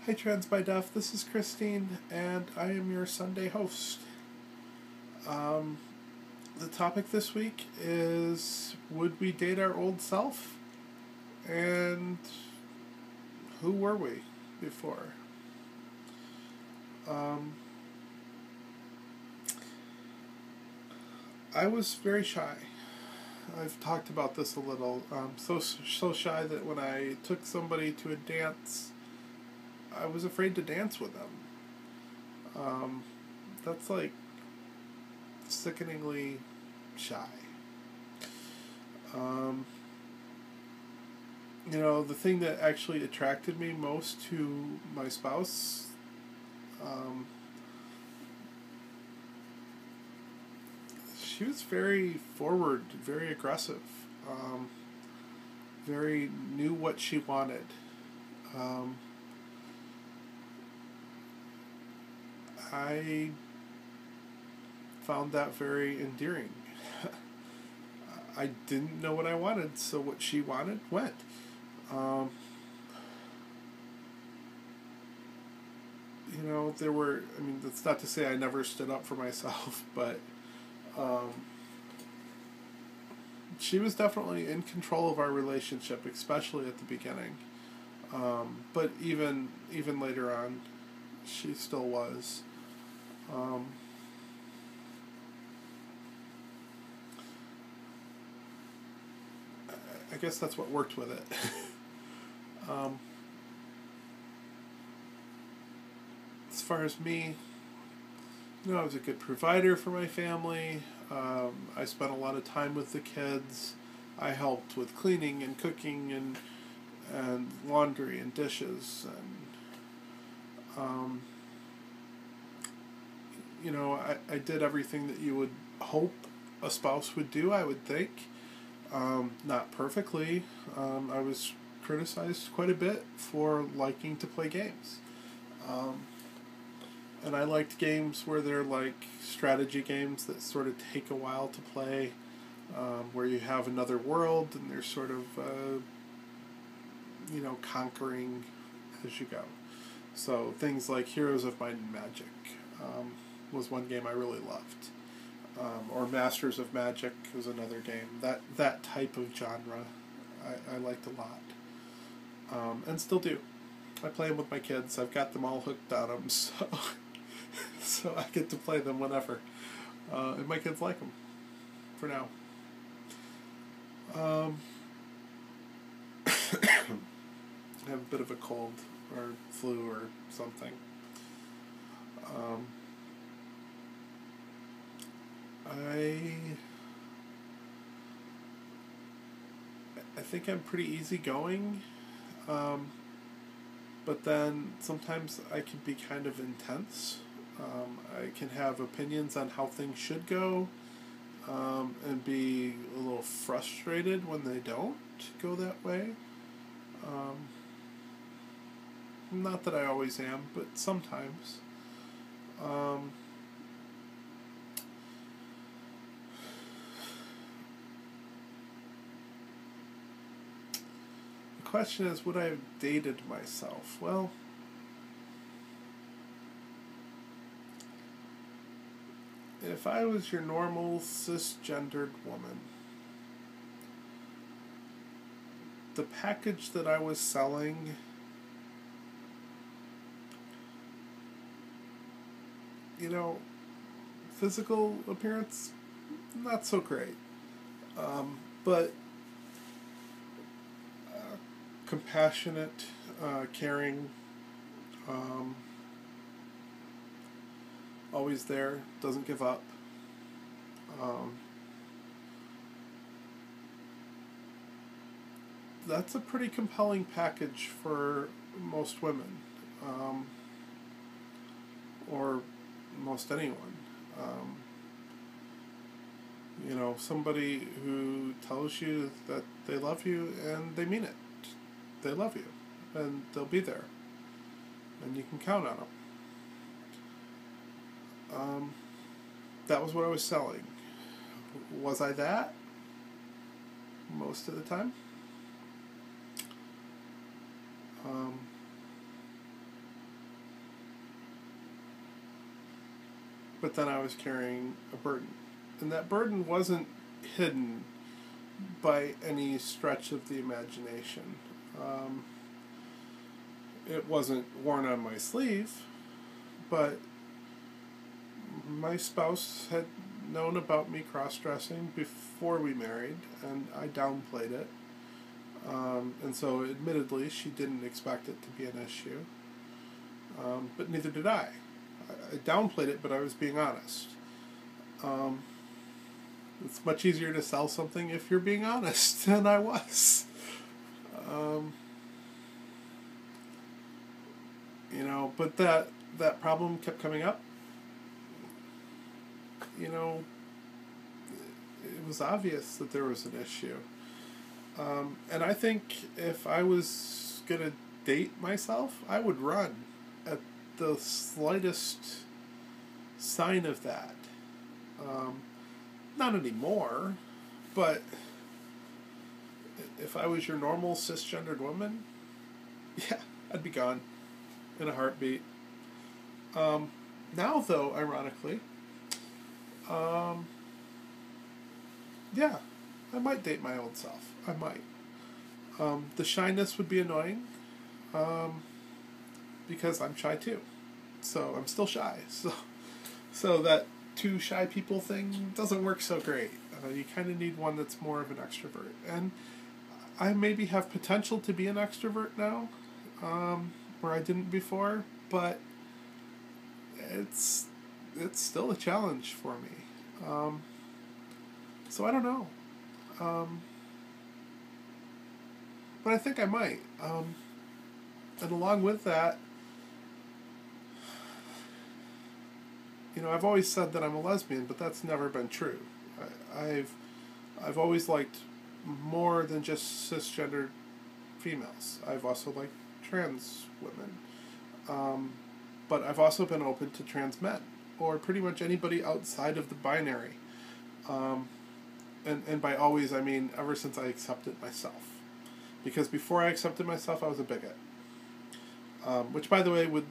Hi TransByDef, this is Christine, and I am your Sunday host. The topic this week is, would we date our old self? And who were we before? I was very shy. I've talked about this a little. So shy that when I took somebody to a dance, I was afraid to dance with them. That's like sickeningly shy. The thing that actually attracted me most to my spouse, she was very forward, very aggressive, very knew what she wanted. I found that very endearing. I didn't know what I wanted, so what she wanted went. That's not to say I never stood up for myself, but she was definitely in control of our relationship, especially at the beginning. But even later on, she still was. I guess that's what worked with it. As far as me, I was a good provider for my family. I spent a lot of time with the kids. I helped with cleaning and cooking and laundry and dishes and I did everything that you would hope a spouse would do, I would think. Not perfectly. I was criticized quite a bit for liking to play games. And I liked games where they're like strategy games that sort of take a while to play, where you have another world and they're sort of, conquering as you go. So things like Heroes of Might and Magic was one game I really loved. Or Masters of Magic was another game. That type of genre I liked a lot. And still do. I play them with my kids. I've got them all hooked on them, so I get to play them whenever. And my kids like them, for now. I have a bit of a cold or flu or something. I think I'm pretty easygoing, but then sometimes I can be kind of intense. I can have opinions on how things should go, and be a little frustrated when they don't go that way. Not that I always am, but sometimes. The question is, would I have dated myself? Well, if I was your normal cisgendered woman, the package that I was selling physical appearance, not so great. But compassionate, caring, always there, doesn't give up. That's a pretty compelling package for most women, or most anyone. Somebody who tells you that they love you and they mean it. They love you and they'll be there and you can count on them. That was what I was selling. Was I that? Most of the time. but then I was carrying a burden. And that burden wasn't hidden by any stretch of the imagination. It wasn't worn on my sleeve, but my spouse had known about me cross-dressing before we married, and I downplayed it. And so, admittedly, she didn't expect it to be an issue. But neither did I. I downplayed it, but I was being honest. It's much easier to sell something if you're being honest, and I was. But that problem kept coming up. It was obvious that there was an issue. And I think if I was going to date myself, I would run at the slightest sign of that. Not anymore, but if I was your normal cisgendered woman, yeah, I'd be gone in a heartbeat. Now, though, ironically, yeah, I might date my old self. I might. The shyness would be annoying, because I'm shy too. So I'm still shy. So that two shy people thing doesn't work so great. You kind of need one that's more of an extrovert. And I maybe have potential to be an extrovert now, where I didn't before, but it's still a challenge for me. So I don't know. But I think I might. And along with that, I've always said that I'm a lesbian, but that's never been true. I've always liked more than just cisgendered females. I've also liked trans women. But I've also been open to trans men, or pretty much anybody outside of the binary. And by always, I mean ever since I accepted myself. Because before I accepted myself, I was a bigot. Which, by the way, would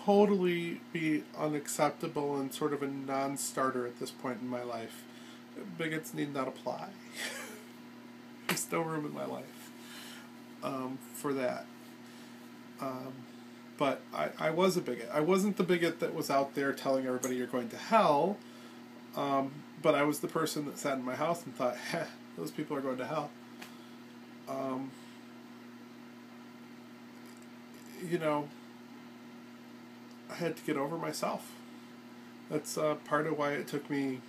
totally be unacceptable and sort of a non-starter at this point in my life. Bigots need not apply. There's no room in my life for that. But I was a bigot. I wasn't the bigot that was out there telling everybody you're going to hell, but I was the person that sat in my house and thought, those people are going to hell. I had to get over myself. That's part of why it took me,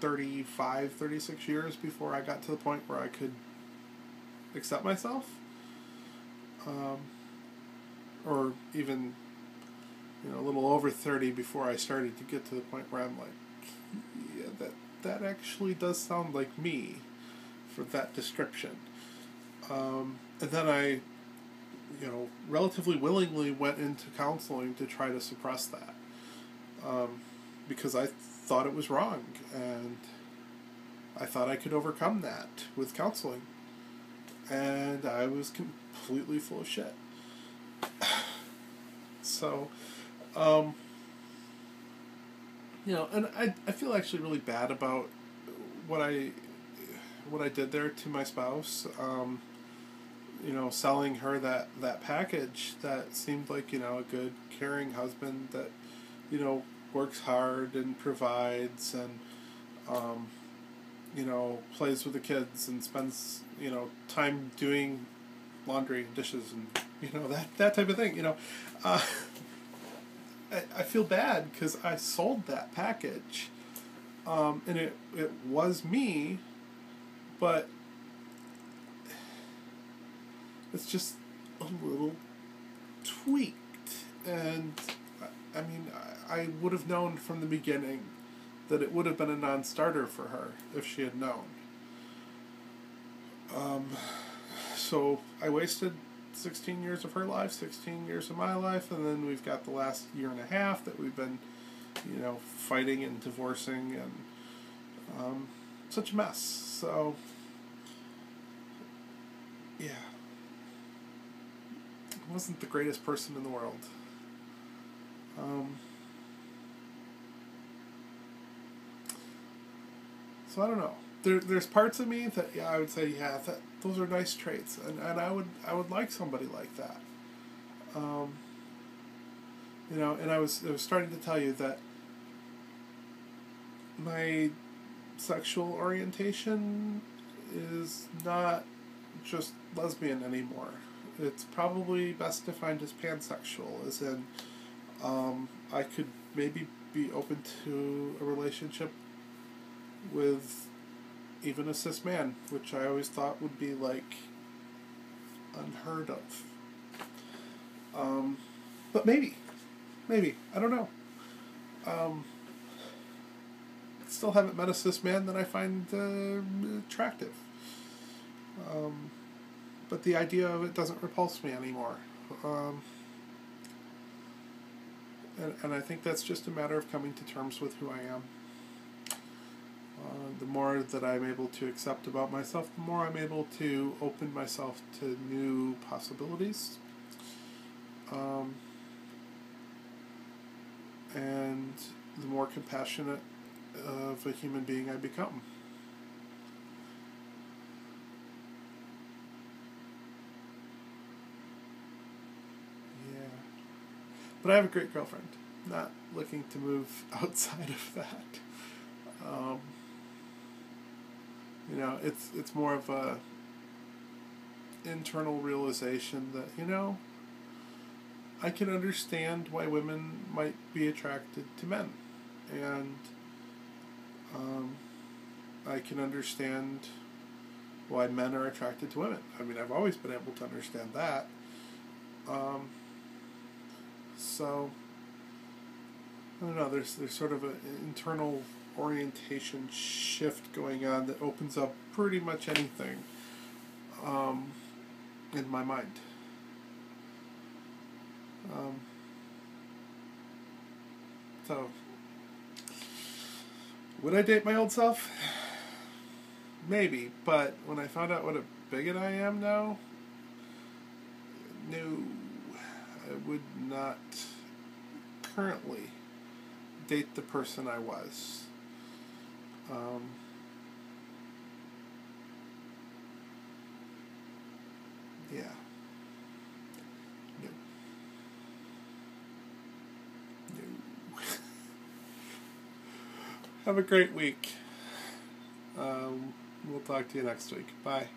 35, 36 years before I got to the point where I could accept myself. Or even, a little over 30 before I started to get to the point where I'm like, yeah, that actually does sound like me for that description. And then I, relatively willingly went into counseling to try to suppress that. Because I thought it was wrong, and I thought I could overcome that with counseling. And I was completely full of shit. So, and I feel actually really bad about what I did there to my spouse. Selling her that package that seemed like, a good, caring husband that, works hard and provides and, plays with the kids and spends, time doing laundry and dishes and, that type of thing, I feel bad because I sold that package, and it was me, but it's just a little tweaked, and I mean, I would have known from the beginning that it would have been a non-starter for her if she had known. So I wasted 16 years of her life, 16 years of my life, and then we've got the last year and a half that we've been, fighting and divorcing, and such a mess. So, yeah. I wasn't the greatest person in the world. So I don't know. There's parts of me that, yeah, I would say, yeah, those are nice traits, and I would like somebody like that. You know, and I was starting to tell you that my sexual orientation is not just lesbian anymore. It's probably best defined as pansexual, as in, I could maybe be open to a relationship with even a cis man, which I always thought would be like unheard of. But maybe, I don't know. Still haven't met a cis man that I find attractive. But the idea of it doesn't repulse me anymore. And I think that's just a matter of coming to terms with who I am. The more that I'm able to accept about myself, the more I'm able to open myself to new possibilities. And the more compassionate of a human being I become. Yeah. But I have a great girlfriend. Not looking to move outside of that. You know, it's more of a internal realization that, you know, I can understand why women might be attracted to men. And I can understand why men are attracted to women. I mean, I've always been able to understand that. So, I don't know, there's sort of an internal orientation shift going on that opens up pretty much anything in my mind. So, would I date my old self? Maybe, but when I found out what a bigot I am now, no, I would not currently date the person I was. Yeah. No. No. Have a great week. We'll talk to you next week. Bye.